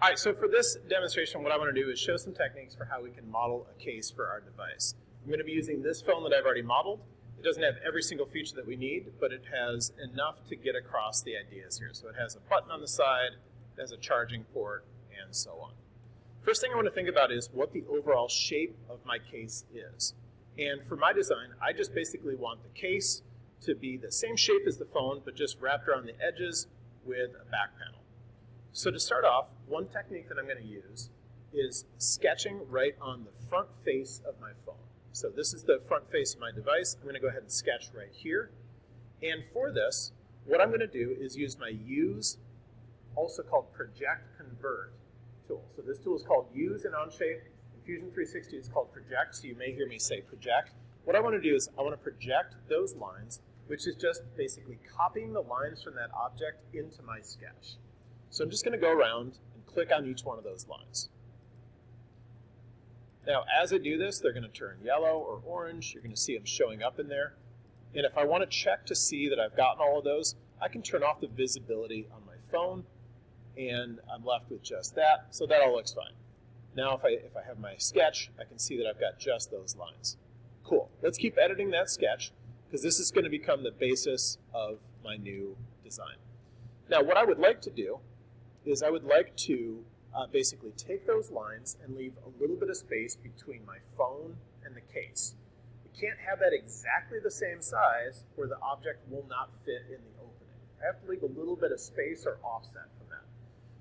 All right, so for this demonstration, what I want to do is show some techniques for how we can model a case for our device. I'm going to be using this phone that I've already modeled. It doesn't have every single feature that we need, but it has enough to get across the ideas here. So it has a button on the side, it has a charging port, and so on. First thing I want to think about is what the overall shape of my case is. And for my design, I just basically want the case to be the same shape as the phone, but just wrapped around the edges with a back panel. So to start off, one technique that I'm going to use is sketching right on the front face of my phone. So this is the front face of my device. I'm going to go ahead and sketch right here. And for this, what I'm going to do is use my Use, also called Project Convert tool. So this tool is called Use in Onshape. In Fusion 360 it's called Project, so you may hear me say project. What I want to do is I want to project those lines, which is just basically copying the lines from that object into my sketch. So I'm just going to go around and click on each one of those lines. Now, as I do this, they're going to turn yellow or orange. You're going to see them showing up in there. And if I want to check to see that I've gotten all of those, I can turn off the visibility on my phone, and I'm left with just that. So that all looks fine. Now, if I have my sketch, I can see that I've got just those lines. Cool. Let's keep editing that sketch, because this is going to become the basis of my new design. Now, what I would like to do is I would like to basically take those lines and leave a little bit of space between my phone and the case. We can't have that exactly the same size or the object will not fit in the opening. I have to leave a little bit of space or offset from that.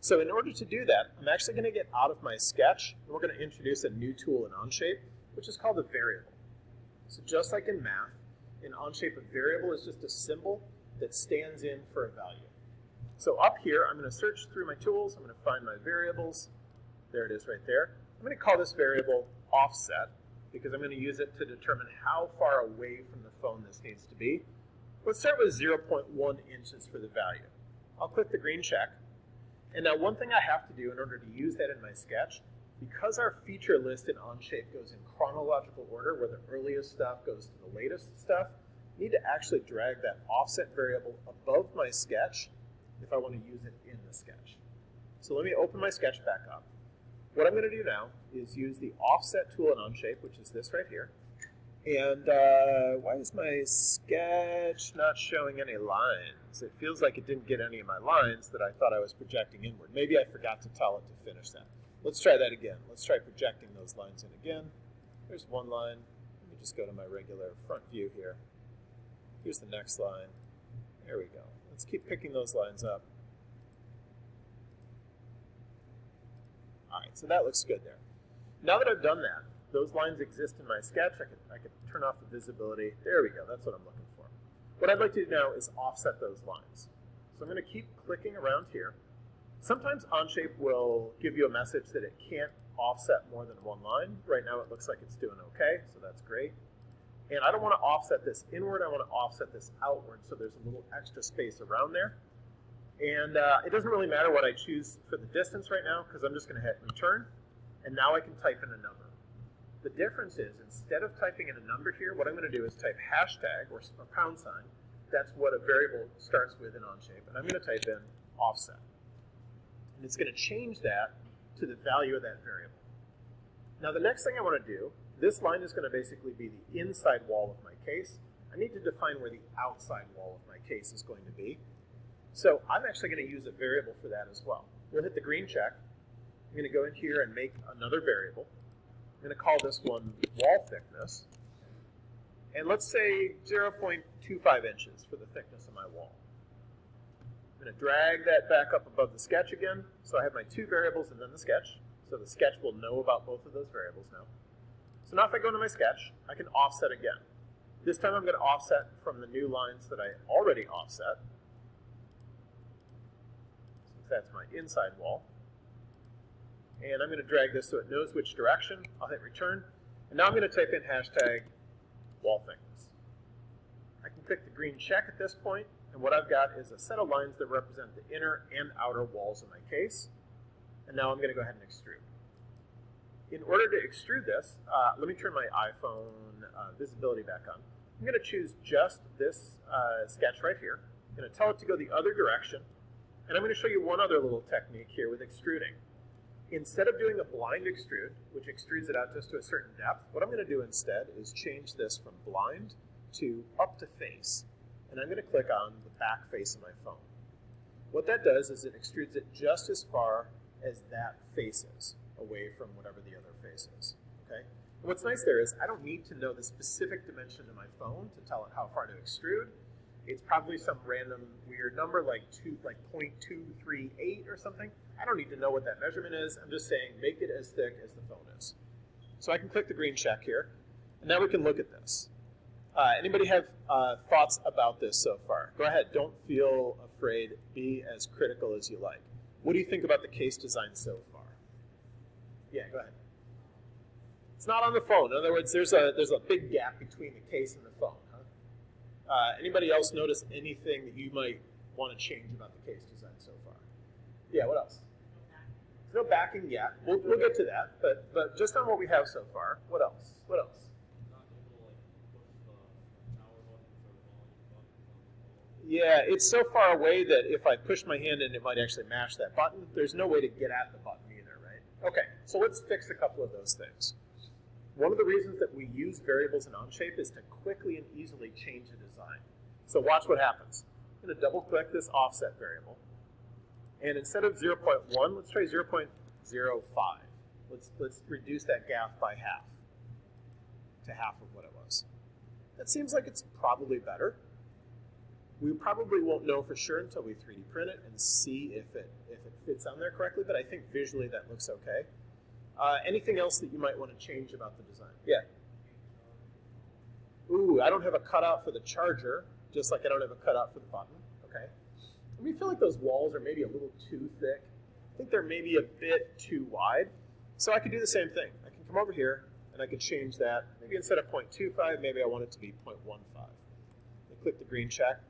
So in order to do that, I'm actually going to get out of my sketch and we're going to introduce a new tool in Onshape, which is called a variable. So just like in math, in Onshape, a variable is just a symbol that stands in for a value. So up here, I'm going to search through my tools. I'm going to find my variables. There it is right there. I'm going to call this variable offset because I'm going to use it to determine how far away from the phone this needs to be. Let's start with 0.1 inches for the value. I'll click the green check. And now one thing I have to do in order to use that in my sketch, because our feature list in Onshape goes in chronological order, where the earliest stuff goes to the latest stuff, I need to actually drag that offset variable above my sketch if I want to use it in the sketch. So let me open my sketch back up. What I'm going to do now is use the offset tool in Onshape, which is this right here. And why is my sketch not showing any lines? It feels like it didn't get any of my lines that I thought I was projecting inward. Maybe I forgot to tell it to finish that. Let's try that again. Let's try projecting those lines in again. There's one line. Let me just go to my regular front view here. Here's the next line. There we go. Let's keep picking those lines up. All right, so that looks good there. Now that I've done that, those lines exist in my sketch. I can turn off the visibility. There we go. That's what I'm looking for. What I'd like to do now is offset those lines. So I'm going to keep clicking around here. Sometimes Onshape will give you a message that it can't offset more than one line. Right now it looks like it's doing okay, so that's great. And I don't want to offset this inward, I want to offset this outward, so there's a little extra space around there. And it doesn't really matter what I choose for the distance right now, because I'm just going to hit return, and now I can type in a number. The difference is, instead of typing in a number here, what I'm going to do is type hashtag or pound sign. That's what a variable starts with in Onshape, and I'm going to type in offset. And it's going to change that to the value of that variable. Now the next thing I want to do, this line is going to basically be the inside wall of my case. I need to define where the outside wall of my case is going to be. So I'm actually going to use a variable for that as well. We'll hit the green check. I'm going to go in here and make another variable. I'm going to call this one wall thickness. And let's say 0.25 inches for the thickness of my wall. I'm going to drag that back up above the sketch again. So I have my two variables and then the sketch. So the sketch will know about both of those variables now. So now if I go into my sketch, I can offset again. This time I'm going to offset from the new lines that I already offset. Since that's my inside wall. And I'm going to drag this so it knows which direction. I'll hit return. And now I'm going to type in hashtag wall thickness. I can click the green check at this point, and what I've got is a set of lines that represent the inner and outer walls of my case. And now I'm going to go ahead and extrude. In order to extrude this, let me turn my iPhone visibility back on. I'm going to choose just this sketch right here. I'm going to tell it to go the other direction. And I'm going to show you one other little technique here with extruding. Instead of doing a blind extrude, which extrudes it out just to a certain depth, what I'm going to do instead is change this from blind to up to face. And I'm going to click on the back face of my phone. What that does is it extrudes it just as far as that face is, away from whatever the other face is. Okay? And what's nice there is I don't need to know the specific dimension of my phone to tell it how far to extrude. It's probably some random weird number like 0.238 or something. I don't need to know what that measurement is. I'm just saying make it as thick as the phone is. So I can click the green check here, and now we can look at this. Anybody have thoughts about this so far? Go ahead. Don't feel afraid. Be as critical as you like. What do you think about the case design so far? Yeah, go ahead. It's not on the phone. In other words, there's a big gap between the case and the phone. Anybody else notice anything that you might want to change about the case design so far? Yeah, what else? There's no backing yet. We'll get to that, but just on what we have so far, what else? What else? Yeah, it's so far away that if I push my hand in, it might actually mash that button. There's no way to get at the button either, right? Okay, so let's fix a couple of those things. One of the reasons that we use variables in Onshape is to quickly and easily change the design. So watch what happens. I'm going to double click this offset variable. And instead of 0.1, let's try 0.05. Let's reduce that gap by half to half of what it was. That seems like it's probably better. We probably won't know for sure until we 3D print it and see if it fits on there correctly, but I think visually that looks okay. Anything else that you might want to change about the design? Yeah. Ooh, I don't have a cutout for the charger, just like I don't have a cutout for the button. Okay. We feel like those walls are maybe a little too thick. I think they're maybe a bit too wide. So I could do the same thing. I can come over here and I could change that. Maybe instead of 0.25, maybe I want it to be 0.15. I click the green check.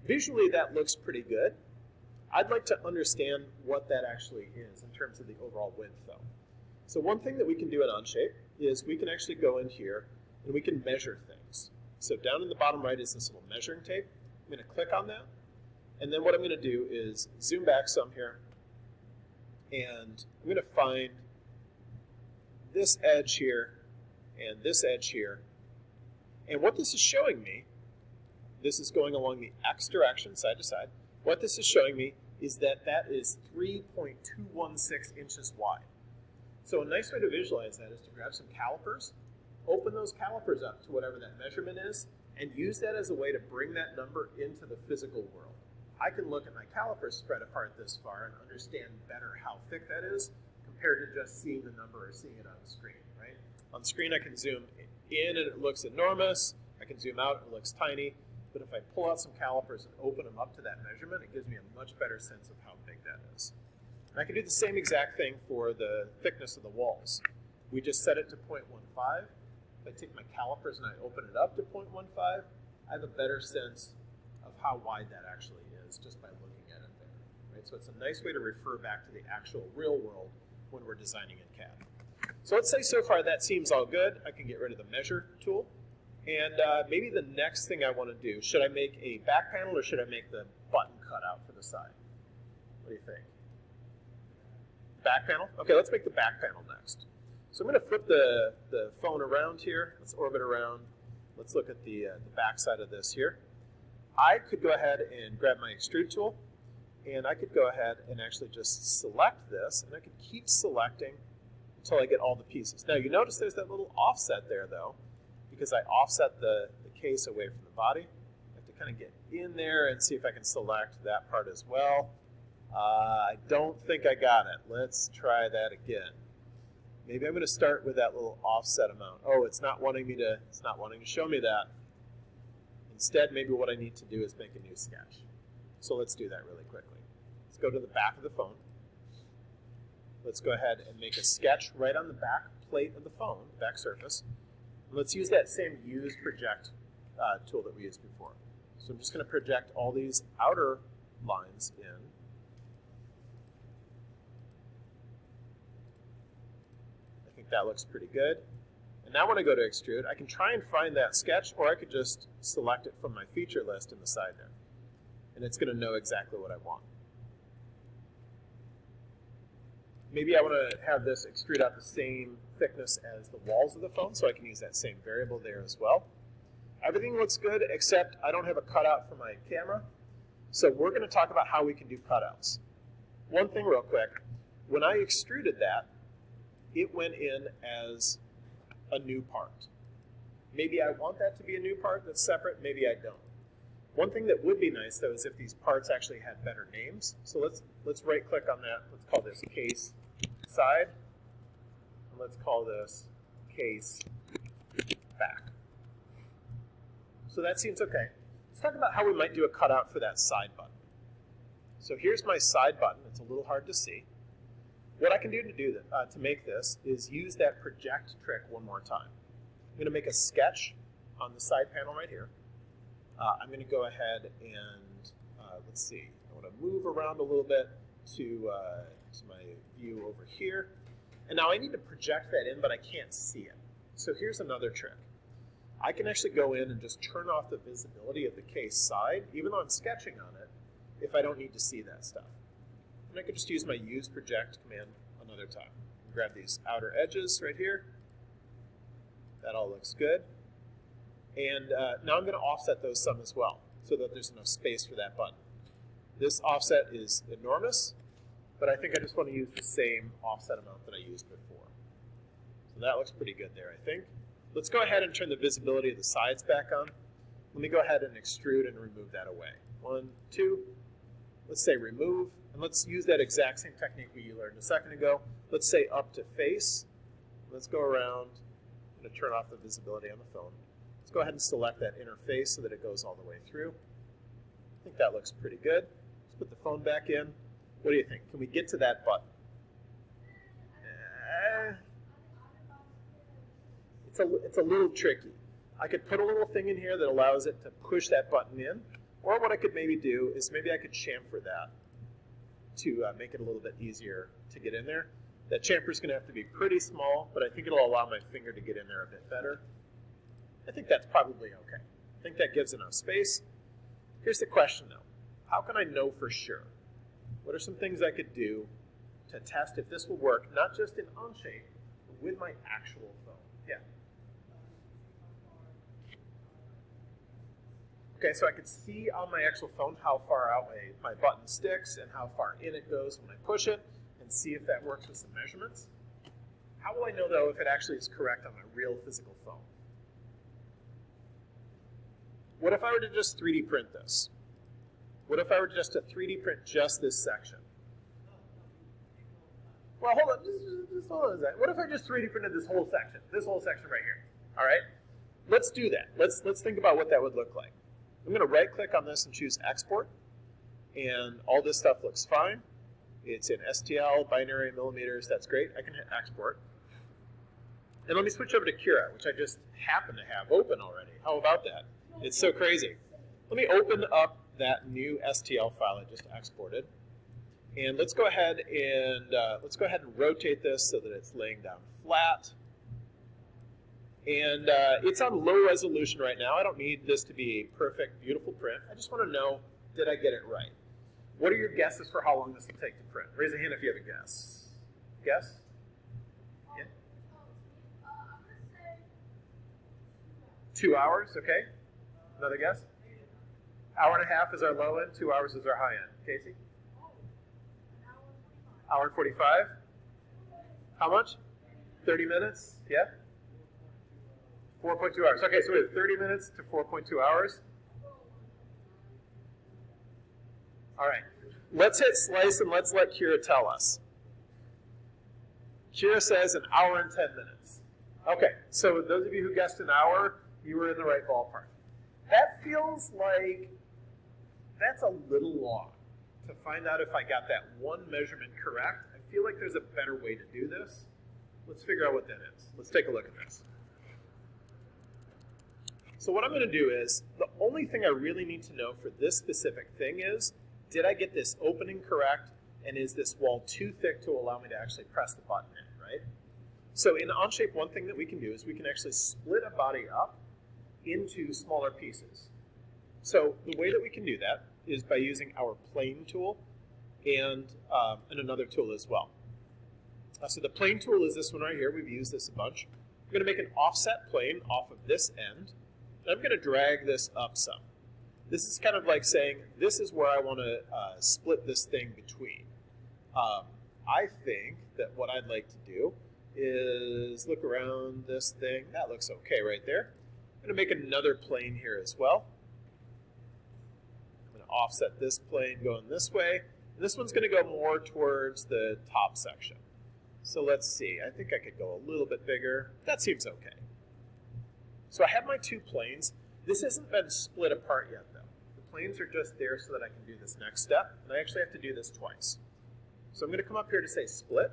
Visually, that looks pretty good. I'd like to understand what that actually is in terms of the overall width, though. So one thing that we can do in Onshape is we can actually go in here and we can measure things. So down in the bottom right is this little measuring tape. I'm going to click on that. And then what I'm going to do is zoom back some here. And I'm going to find this edge here and this edge here. And what this is showing me, this is going along the X direction, side to side. What this is showing me is that that is 3.216 inches wide. So a nice way to visualize that is to grab some calipers, open those calipers up to whatever that measurement is, and use that as a way to bring that number into the physical world. I can look at my calipers spread apart this far and understand better how thick that is compared to just seeing the number or seeing it on the screen, right? On the screen I can zoom in and it looks enormous. I can zoom out and it looks tiny. But if I pull out some calipers and open them up to that measurement, it gives me a much better sense of how big that is. And I can do the same exact thing for the thickness of the walls. We just set it to 0.15. If I take my calipers and I open it up to 0.15, I have a better sense of how wide that actually is just by looking at it there. Right? So it's a nice way to refer back to the actual real world when we're designing in CAD. So let's say so far that seems all good. I can get rid of the measure tool. And maybe the next thing I want to do, should I make a back panel or should I make the button cutout for the side? What do you think? Back panel? Okay, let's make the back panel next. So I'm going to flip the phone around here. Let's orbit around. Let's look at the back side of this here. I could go ahead and grab my extrude tool, and I could go ahead and actually just select this, and I could keep selecting until I get all the pieces. Now you notice there's that little offset there though, because I offset the case away from the body. I have to kind of get in there and see if I can select that part as well. I don't think I got it. Let's try that again. Maybe I'm going to start with that little offset amount. Oh, it's not wanting to show me that. Instead, maybe what I need to do is make a new sketch. So let's do that really quickly. Let's go to the back of the phone. Let's go ahead and make a sketch right on the back plate of the phone, back surface. And let's use that same use project tool that we used before. So I'm just going to project all these outer lines in. I think that looks pretty good. And now when I go to extrude, I can try and find that sketch, or I could just select it from my feature list in the side there. And it's going to know exactly what I want. Maybe I want to have this extrude out the same thickness as the walls of the phone, so I can use that same variable there as well. Everything looks good, except I don't have a cutout for my camera. So we're going to talk about how we can do cutouts. One thing real quick, when I extruded that, it went in as a new part. Maybe I want that to be a new part that's separate, maybe I don't. One thing that would be nice, though, is if these parts actually had better names. So let's right-click on that. Let's call this case side, and let's call this case back. So that seems okay. Let's talk about how we might do a cutout for that side button. So here's my side button. It's a little hard to see. What I can do to make this is use that project trick one more time. I'm going to make a sketch on the side panel right here. I'm going to go ahead and, let's see, I want to move around a little bit to my view over here. And now I need to project that in, but I can't see it. So here's another trick. I can actually go in and just turn off the visibility of the case side, even though I'm sketching on it, if I don't need to see that stuff. And I can just use my use project command another time. Grab these outer edges right here. That all looks good. And now I'm going to offset those some as well, so that there's enough space for that button. This offset is enormous, but I think I just want to use the same offset amount that I used before. So that looks pretty good there, I think. Let's go ahead and turn the visibility of the sides back on. Let me go ahead and extrude and remove that away. 1, 2, let's say remove, and let's use that exact same technique we learned a second ago. Let's say up to face. Let's go around. I'm going to turn off the visibility on the phone. Let's go ahead and select that inner face so that it goes all the way through. I think that looks pretty good. Let's put the phone back in. What do you think? Can we get to that button? It's a little tricky. I could put a little thing in here that allows it to push that button in, or what I could maybe do is maybe I could chamfer that to make it a little bit easier to get in there. That chamfer is going to have to be pretty small, but I think it'll allow my finger to get in there a bit better. I think that's probably okay. I think that gives enough space. Here's the question though. How can I know for sure? What are some things I could do to test if this will work, not just in Onshape, but with my actual phone? Yeah. Okay, so I could see on my actual phone how far out my button sticks and how far in it goes when I push it, and see if that works with some measurements. How will I know though if it actually is correct on my real physical phone? What if I were to just 3D print this? What if I were just to 3D print just this section? Well, hold on, just hold on a second. What if I just 3D printed this whole section right here? All right, let's do that. Let's think about what that would look like. I'm going to right-click on this and choose Export, and all this stuff looks fine. It's in STL, binary, millimeters. That's great. I can hit Export. And let me switch over to Cura, which I just happen to have open already. How about that? It's so crazy. Let me open up that new STL file I just exported, and let's go ahead and rotate this so that it's laying down flat. And it's on low resolution right now. I don't need this to be a perfect, beautiful print. I just want to know, did I get it right? What are your guesses for how long this will take to print? Raise a hand if you have a guess. Guess? Yeah. 2 hours, okay. Another guess? Hour and a half is our low end, 2 hours is our high end. Casey? Hour and 45? How much? 30 minutes? Yeah? 4.2 hours. Okay, so we have 30 minutes to 4.2 hours. All right. Let's hit slice and let's let Kira tell us. Kira says an hour and 10 minutes. Okay, so those of you who guessed an hour, you were in the right ballpark. That feels like that's a little long to find out if I got that one measurement correct. I feel like there's a better way to do this. Let's figure out what that is. Let's take a look at this. So what I'm going to do is, the only thing I really need to know for this specific thing is, did I get this opening correct, and is this wall too thick to allow me to actually press the button in, right? So in Onshape, one thing that we can do is we can actually split a body up into smaller pieces. So the way that we can do that is by using our plane tool and another tool as well. So the plane tool is this one right here. We've used this a bunch. I'm going to make an offset plane off of this end. And I'm going to drag this up some. This is kind of like saying, this is where I want to split this thing between. I think that what I'd like to do is look around this thing. That looks okay right there. I'm going to make another plane here as well. I'm going to offset this plane going this way. And this one's going to go more towards the top section. So let's see. I think I could go a little bit bigger. That seems okay. So I have my two planes. This hasn't been split apart yet, though. The planes are just there so that I can do this next step. And I actually have to do this twice. So I'm going to come up here to say split.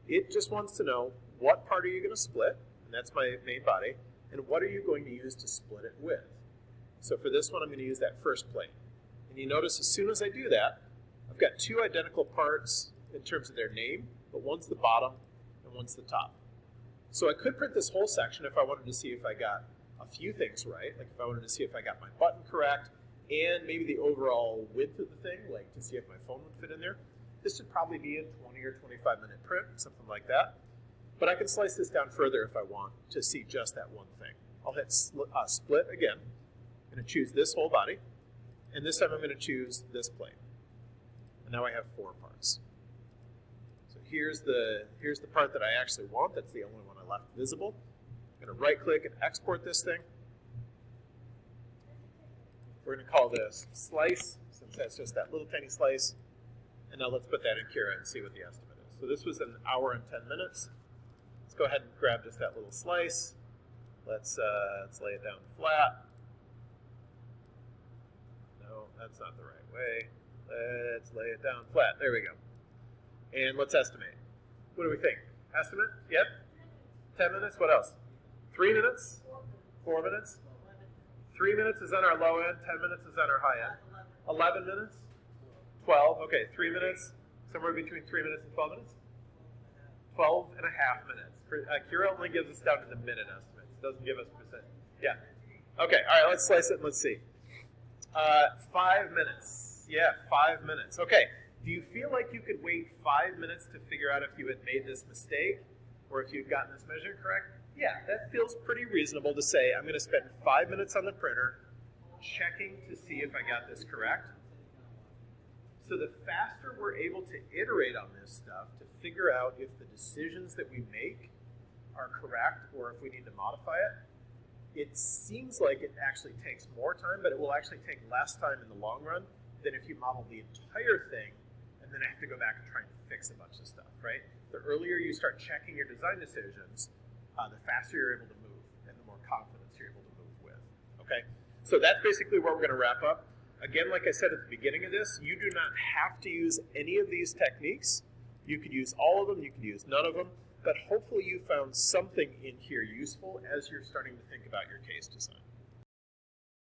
It just wants to know what part are you going to split, and that's my main body, and what are you going to use to split it with. So for this one, I'm going to use that first plane. And you notice as soon as I do that, I've got two identical parts in terms of their name, but one's the bottom and one's the top. So I could print this whole section if I wanted to see if I got a few things right, like if I wanted to see if I got my button correct, and maybe the overall width of the thing, like to see if my phone would fit in there. This would probably be a 20 or 25 minute print, something like that. But I can slice this down further if I want to see just that one thing. I'll hit split again. I'm going to choose this whole body. And this time I'm going to choose this plane. And now I have 4 parts. So here's the part that I actually want. That's the only one I left visible. I'm going to right click and export this thing. We're going to call this slice, since that's just that little tiny slice. And now let's put that in Cura and see what the estimate is. So this was an hour and 10 minutes. Let's go ahead and grab just that little slice. Let's lay it down flat. No, that's not the right way. Let's lay it down flat. There we go. And let's estimate. What do we think? Estimate? Yep. 10 minutes? What else? 3 minutes? 4 minutes? 3 minutes is on our low end. 10 minutes is on our high end. 11 minutes? 12, okay, 3 minutes, somewhere between 3 minutes and 12 minutes? 12 and a half minutes. Cura only gives us down to the minute estimates. It doesn't give us percent. Yeah. Okay, all right, let's slice it and let's see. 5 minutes. Yeah, 5 minutes. Okay, do you feel like you could wait 5 minutes to figure out if you had made this mistake or if you'd gotten this measure correct? Yeah, that feels pretty reasonable to say I'm going to spend 5 minutes on the printer checking to see if I got this correct. So the faster we're able to iterate on this stuff to figure out if the decisions that we make are correct or if we need to modify it, it seems like it actually takes more time, but it will actually take less time in the long run than if you model the entire thing and then have to go back and try and fix a bunch of stuff, right? The earlier you start checking your design decisions, the faster you're able to move and the more confidence you're able to move with, okay? So that's basically where we're going to wrap up. Again, like I said at the beginning of this, you do not have to use any of these techniques. You could use all of them, you could use none of them, but hopefully you found something in here useful as you're starting to think about your case design.